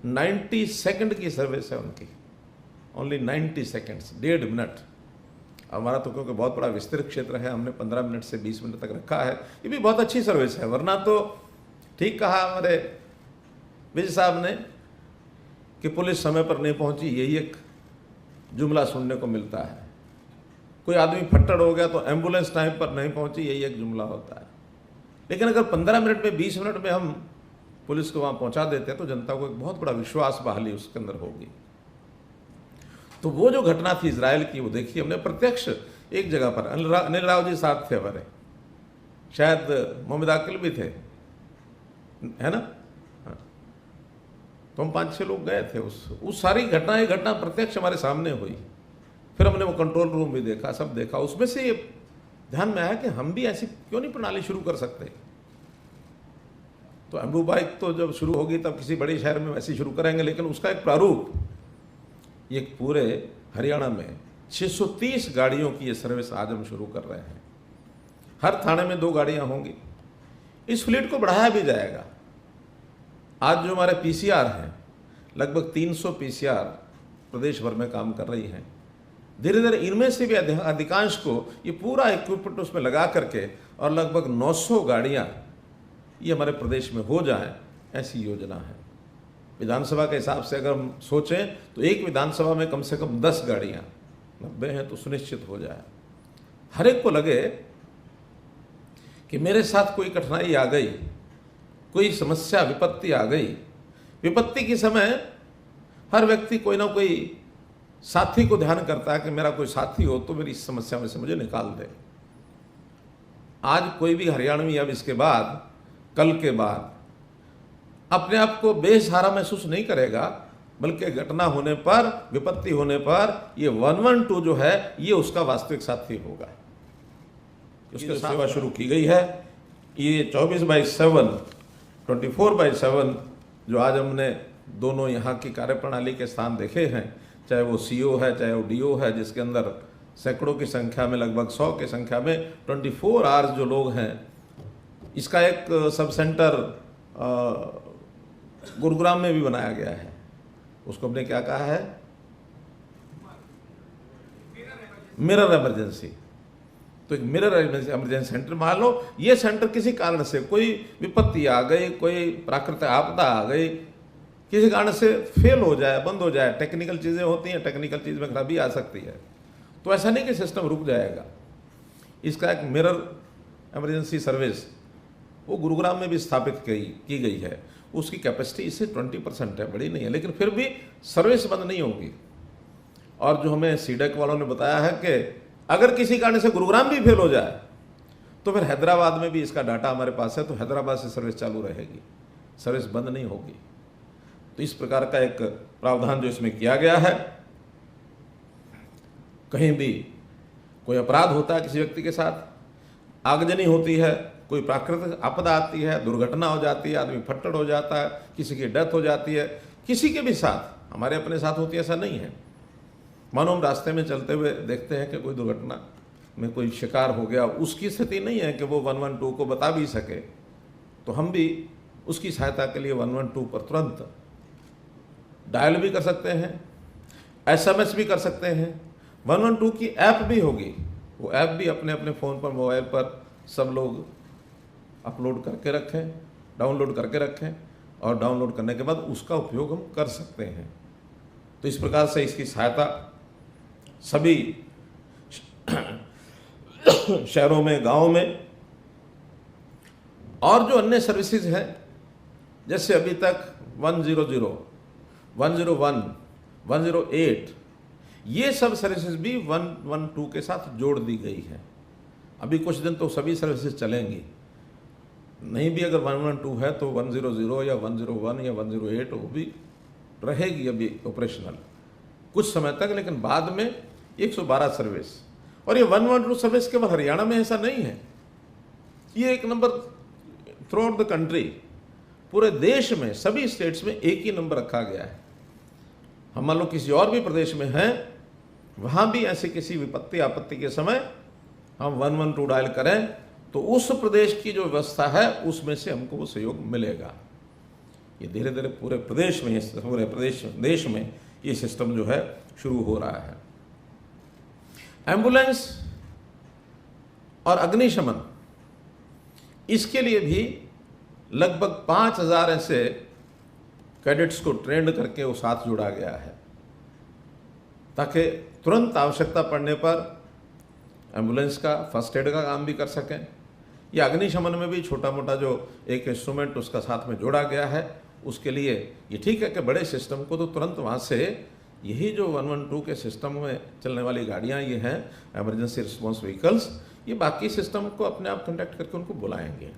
90 second की service है उनकी, ओनली 90 सेकंड्स, 1.5 मिनट। हमारा तो क्योंकि बहुत बड़ा विस्तृत क्षेत्र है, हमने 15 मिनट से 20 मिनट तक रखा है। ये भी बहुत अच्छी सर्विस है, वरना तो ठीक कहा हमारे विजय साहब ने कि पुलिस समय पर नहीं पहुंची, यही एक जुमला सुनने को मिलता है। कोई आदमी फट्टड़ हो गया तो एम्बुलेंस टाइम पर नहीं पहुंची, यही एक जुमला होता है। लेकिन अगर 15 मिनट में 20 मिनट में हम पुलिस को वहां पहुंचा देते हैं तो जनता को एक बहुत बड़ा विश्वास बहाली उसके अंदर होगी। तो वो जो घटना थी इजराइल की, वो देखी हमने प्रत्यक्ष एक जगह पर। अनिल राव जी साथ थे हमारे, शायद मोहम्मद आकिल भी थे, है ना? हाँ। तो हम 5-6 लोग गए थे। उस सारी घटना, ये घटना प्रत्यक्ष हमारे सामने हुई। फिर हमने वो कंट्रोल रूम भी देखा, सब देखा। उसमें से ये ध्यान में आया कि हम भी ऐसी क्यों नहीं प्रणाली शुरू कर सकते। तो एम्बू बाइक तो जब शुरू होगी तब किसी बड़े शहर में वैसे शुरू करेंगे, लेकिन उसका एक प्रारूप, ये पूरे हरियाणा में 630 गाड़ियों की ये सर्विस आज हम शुरू कर रहे हैं। हर थाने में 2 गाड़ियां होंगी। इस फ्लीट को बढ़ाया भी जाएगा। आज जो हमारे पीसीआर हैं, लगभग 300 पीसीआर प्रदेश भर में काम कर रही हैं। धीरे धीरे इनमें से भी अधिकांश को ये पूरा इक्विपमेंट उसमें लगा करके और लगभग 900 गाड़ियां ये हमारे प्रदेश में हो जाए, ऐसी योजना है। विधानसभा के हिसाब से अगर हम सोचें तो एक विधानसभा में कम से कम 10 गाड़ियां, 90 हैं तो सुनिश्चित हो जाए। हर एक को लगे कि मेरे साथ कोई कठिनाई आ गई, कोई समस्या, विपत्ति आ गई। विपत्ति के समय हर व्यक्ति कोई ना कोई साथी को ध्यान करता है कि मेरा कोई साथी हो तो मेरी इस समस्या में से मुझे निकाल दे। आज कोई भी हरियाणवी अब इसके बाद, कल के बाद अपने आप को बेसहारा महसूस नहीं करेगा, बल्कि घटना होने पर, विपत्ति होने पर ये 112 जो है ये उसका वास्तविक साथी होगा। उसकी सेवा शुरू की गई है। ये 24/7, 24/7 जो आज हमने दोनों यहाँ की कार्यप्रणाली के स्थान देखे हैं, चाहे वो सीओ है, चाहे वो डीओ है, जिसके अंदर सैकड़ों की संख्या में, लगभग 100 की संख्या में 24 आवर्स जो लोग हैं। इसका एक सब सेंटर गुरुग्राम में भी बनाया गया है। उसको हमने क्या कहा है? Mirror emergency. तो एक मिरर इमरजेंसी सेंटर मान लो, ये सेंटर किसी कारण से कोई विपत्ति आ गई, कोई प्राकृतिक आपदा आ गई, किसी कारण से फेल हो जाए, बंद हो जाए, टेक्निकल चीज़ें होती हैं, टेक्निकल चीज़ में खराबी आ सकती है, तो ऐसा नहीं कि सिस्टम रुक जाएगा। इसका एक मिरर इमरजेंसी सर्विस वो गुरुग्राम में भी स्थापित की गई है। उसकी कैपेसिटी इससे 20% है, बड़ी नहीं है, लेकिन फिर भी सर्विस बंद नहीं होगी। और जो हमें सीडेक वालों ने बताया है कि अगर किसी कारण से गुरुग्राम भी फेल हो जाए तो फिर हैदराबाद में भी इसका डाटा हमारे पास है, तो हैदराबाद से सर्विस चालू रहेगी, सर्विस बंद नहीं होगी। तो इस प्रकार का एक प्रावधान जो इसमें किया गया है। कहीं भी कोई अपराध होता है किसी व्यक्ति के साथ, आगजनी होती है, कोई प्राकृतिक आपदा आती है, दुर्घटना हो जाती है, आदमी फट्टड़ हो जाता है, किसी की डेथ हो जाती है, किसी के भी साथ, हमारे अपने साथ होती है ऐसा नहीं है। मानो हम रास्ते में चलते हुए देखते हैं कि कोई दुर्घटना में कोई शिकार हो गया, उसकी स्थिति नहीं है कि वो 112 को बता भी सके, तो हम भी उसकी सहायता के लिए 112 पर तुरंत डायल भी कर सकते हैं, SMS भी कर सकते हैं। 112 की ऐप भी होगी, वो ऐप भी अपने अपने फ़ोन पर, मोबाइल पर सब लोग अपलोड करके रखें, डाउनलोड करके रखें, और डाउनलोड करने के बाद उसका उपयोग हम कर सकते हैं। तो इस प्रकार से इसकी सहायता सभी शहरों में, गांवों में, और जो अन्य सर्विसेज हैं, जैसे अभी तक 100, 101, 108, ये सब सर्विसेज भी 112 के साथ जोड़ दी गई है। अभी कुछ दिन तो सभी सर्विसेज चलेंगी, नहीं भी अगर 112 है तो 100 या 101 या 108 वो भी रहेगी अभी ऑपरेशनल कुछ समय तक। लेकिन बाद में 112 सर्विस, और ये 112 सर्विस केवल हरियाणा में ऐसा नहीं है, ये एक number through out the country, पूरे देश में सभी स्टेट्स में एक ही नंबर रखा गया है। हम मान लो किसी और भी प्रदेश में हैं, वहाँ भी ऐसे किसी विपत्ति आपत्ति के समय हम 112 डायल करें तो उस प्रदेश की जो व्यवस्था है उसमें से हमको वो सहयोग मिलेगा। ये धीरे धीरे पूरे प्रदेश में, पूरे देश में ये सिस्टम जो है शुरू हो रहा है। एम्बुलेंस और अग्निशमन, इसके लिए भी लगभग 5000 ऐसे कैडेट्स को ट्रेंड करके वो साथ जोड़ा गया है, ताकि तुरंत आवश्यकता पड़ने पर एम्बुलेंस का फर्स्ट एड का काम भी कर सकें। या अग्निशमन में भी छोटा मोटा जो एक इंस्ट्रूमेंट उसका साथ में जोड़ा गया है, उसके लिए ये ठीक है कि बड़े सिस्टम को तो तुरंत वहाँ से, यही जो 112 के सिस्टम में चलने वाली गाड़ियाँ ये हैं एमरजेंसी रिस्पॉन्स व्हीकल्स, ये बाकी सिस्टम को अपने आप कॉन्टैक्ट करके उनको बुलाएंगे।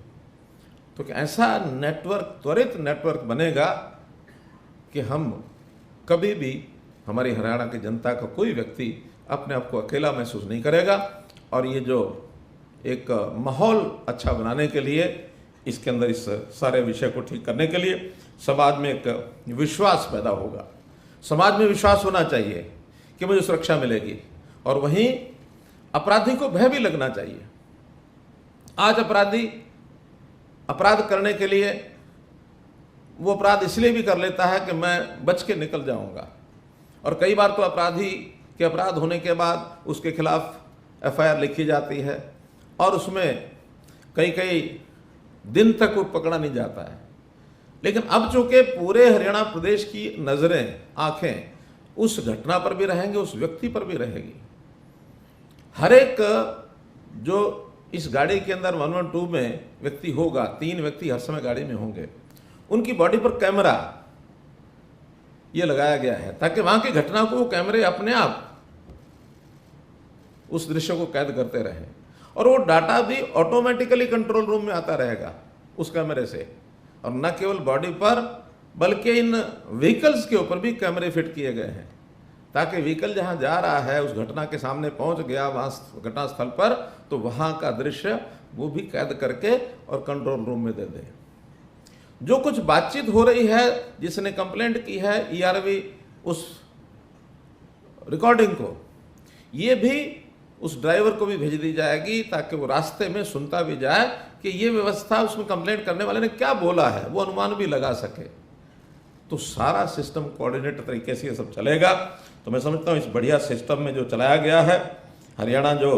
तो ऐसा नेटवर्क, त्वरित नेटवर्क बनेगा कि हम कभी भी, हमारी हरियाणा की जनता का कोई व्यक्ति अपने आप को अकेला महसूस नहीं करेगा। और ये जो एक माहौल अच्छा बनाने के लिए, इसके अंदर इस सारे विषय को ठीक करने के लिए समाज में एक विश्वास पैदा होगा। समाज में विश्वास होना चाहिए कि मुझे सुरक्षा मिलेगी, और वहीं अपराधी को भय भी लगना चाहिए। आज अपराधी अपराध करने के लिए वो अपराध इसलिए भी कर लेता है कि मैं बच के निकल जाऊंगा, और कई बार तो अपराधी के अपराध होने के बाद उसके खिलाफ एफआईआर लिखी जाती है और उसमें कई दिन तक वो पकड़ा नहीं जाता है। लेकिन अब चूंकि पूरे हरियाणा प्रदेश की नज़रें, आंखें उस घटना पर भी रहेंगे, उस व्यक्ति पर भी रहेगी। हर एक जो इस गाड़ी के अंदर 112 में व्यक्ति होगा, 3 व्यक्ति हर समय गाड़ी में होंगे, उनकी बॉडी पर कैमरा ये लगाया गया है, ताकि वहां की घटना को वो कैमरे अपने आप उस दृश्य को कैद करते रहें, और वो डाटा भी ऑटोमेटिकली कंट्रोल रूम में आता रहेगा उस कैमरे से। और न केवल बॉडी पर, बल्कि इन व्हीकल्स के ऊपर भी कैमरे फिट किए गए हैं, ताकि व्हीकल जहां जा रहा है, उस घटना के सामने पहुंच गया वहां घटना स्थल पर, तो वहां का दृश्य वो भी कैद करके और कंट्रोल रूम में दे दे। जो कुछ बातचीत हो रही है, जिसने कंप्लेंट की है ईआरवी, उस रिकॉर्डिंग को ये भी उस ड्राइवर को भी भेज दी जाएगी, ताकि वो रास्ते में सुनता भी जाए कि ये व्यवस्था, उसमें कंप्लेंट करने वाले ने क्या बोला है, वो अनुमान भी लगा सके। तो सारा सिस्टम कोऑर्डिनेट तरीके से ये सब चलेगा। तो मैं समझता हूँ इस बढ़िया सिस्टम में जो चलाया गया है, हरियाणा जो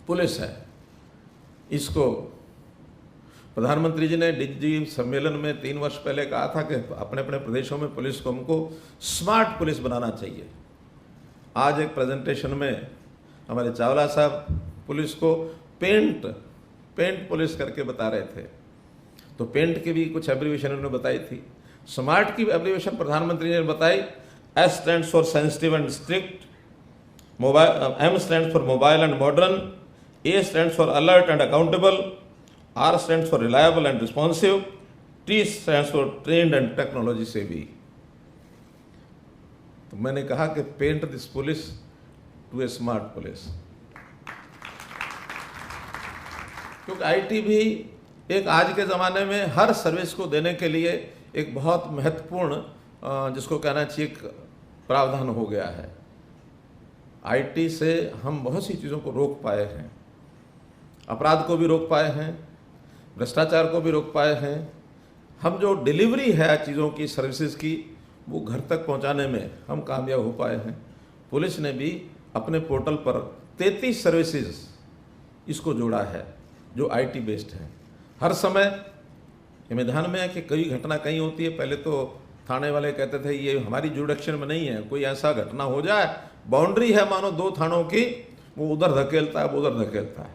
पुलिस है, इसको प्रधानमंत्री जी ने डीजी सम्मेलन में 3 वर्ष पहले कहा था कि अपने अपने प्रदेशों में पुलिस को हमको स्मार्ट पुलिस बनाना चाहिए। आज एक प्रेजेंटेशन में हमारे चावला साहब पुलिस को पेंट पुलिस करके बता रहे थे, तो पेंट की भी कुछ एब्रीविएशन उन्होंने बताई थी। स्मार्ट की एब्रीविएशन प्रधानमंत्री ने बताई, S stands for sensitive and strict, M stands for mobile and modern, A stands for alert and accountable, R stands for reliable and responsive, T stands for trained and technology savvy. तो मैंने कहा कि paint this police to a smart police, क्योंकि IT भी एक आज के ज़माने में हर सर्विस को देने के लिए एक बहुत महत्वपूर्ण, जिसको कहना चाहिए, प्रावधान हो गया है। आईटी से हम बहुत सी चीज़ों को रोक पाए हैं, अपराध को भी रोक पाए हैं, भ्रष्टाचार को भी रोक पाए हैं। हम जो डिलीवरी है चीज़ों की, सर्विसेज की, वो घर तक पहुंचाने में हम कामयाब हो पाए हैं। पुलिस ने भी अपने पोर्टल पर 33 सर्विसेज इसको जोड़ा है जो आईटी बेस्ड है। हर समय ये में ध्यान में है कि कई घटना कहीं होती है, पहले तो थाने वाले कहते थे ये हमारी जुडिक्शन में नहीं है, कोई ऐसा घटना हो जाए, बाउंड्री है मानो 2 थानों की, वो उधर धकेलता है, वो उधर धकेलता है,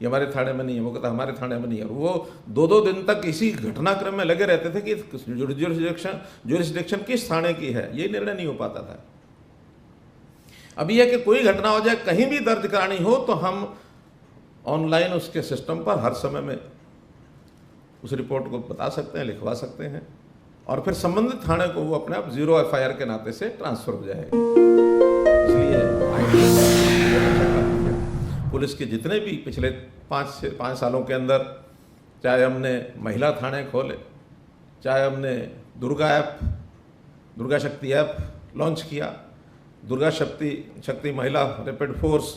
ये हमारे थाने में नहीं है, वो कहता हमारे थाने में नहीं है। और वो 2-2 दिन तक इसी घटनाक्रम में लगे रहते थे कि जुरिस्डिक्शन किस थाने की है, ये निर्णय नहीं हो पाता था। अब यह कि कोई घटना हो जाए, कहीं भी दर्ज करानी हो, तो हम ऑनलाइन उसके सिस्टम पर हर समय में उस रिपोर्ट को बता सकते हैं, लिखवा सकते हैं, और फिर संबंधित थाने को वो अपने आप 0 एफआईआर के नाते से ट्रांसफर हो जाएगा। इसलिए पुलिस के जितने भी पिछले 5 सालों के अंदर, चाहे हमने महिला थाने खोले, चाहे हमने दुर्गा शक्ति ऐप लॉन्च किया, दुर्गा शक्ति महिला रैपिड फोर्स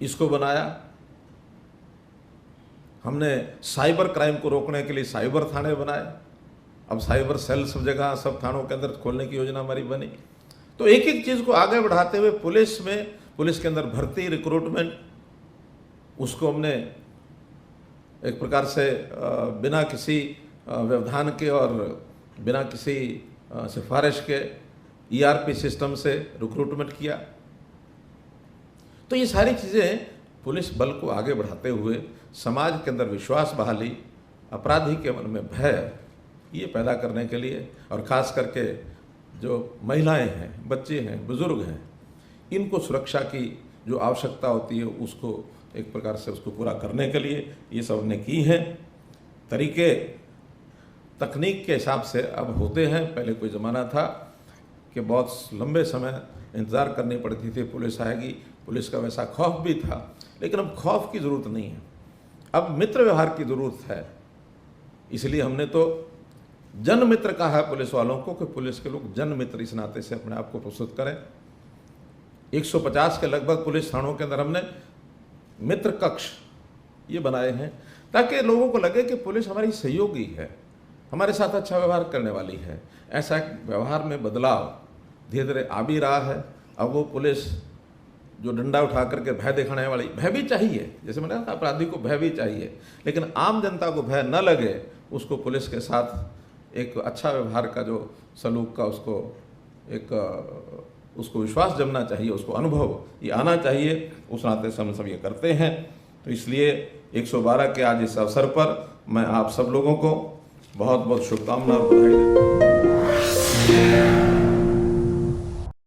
इसको बनाया, हमने साइबर क्राइम को रोकने के लिए साइबर थाने बनाए, अब साइबर सेल सब जगह, सब थानों के अंदर खोलने की योजना हमारी बनी। तो एक एक चीज़ को आगे बढ़ाते हुए पुलिस के अंदर भर्ती, रिक्रूटमेंट, उसको हमने एक प्रकार से बिना किसी व्यवधान के और बिना किसी सिफारिश के ERP सिस्टम से रिक्रूटमेंट किया। तो ये सारी चीज़ें पुलिस बल को आगे बढ़ाते हुए समाज के अंदर विश्वास बहाली, अपराधी के मन में भय ये पैदा करने के लिए, और ख़ास करके जो महिलाएं हैं, बच्चे हैं, बुज़ुर्ग हैं, इनको सुरक्षा की जो आवश्यकता होती है उसको एक प्रकार से उसको पूरा करने के लिए ये सब हमने की हैं। तरीके तकनीक के हिसाब से अब होते हैं। पहले कोई ज़माना था कि बहुत लंबे समय इंतज़ार करनी पड़ती थी, पुलिस आएगी, पुलिस का वैसा खौफ भी था, लेकिन अब खौफ की ज़रूरत नहीं है, अब मित्र व्यवहार की ज़रूरत है। इसलिए हमने तो जन मित्र कहा है पुलिस वालों को कि पुलिस के लोग जन मित्र इस नाते से अपने आप को प्रस्तुत करें। 150 के लगभग पुलिस थानों के अंदर हमने मित्र कक्ष ये बनाए हैं, ताकि लोगों को लगे कि पुलिस हमारी सहयोगी है, हमारे साथ अच्छा व्यवहार करने वाली है। ऐसा एक व्यवहार में बदलाव धीरे धीरे आ भी रहा है। अब वो पुलिस जो डंडा उठा करके भय दिखाने वाली, भय भी चाहिए, जैसे मैंने कहा अपराधी को भय भी चाहिए, लेकिन आम जनता को भय न लगे, उसको पुलिस के साथ एक अच्छा व्यवहार का जो सलूक का उसको विश्वास जमना चाहिए, उसको अनुभव ये आना चाहिए, उस नाते से हम सब ये करते हैं। तो इसलिए 112 के आज इस अवसर पर मैं आप सब लोगों को बहुत बहुत शुभकामनाएं और बधाई देता हूँ।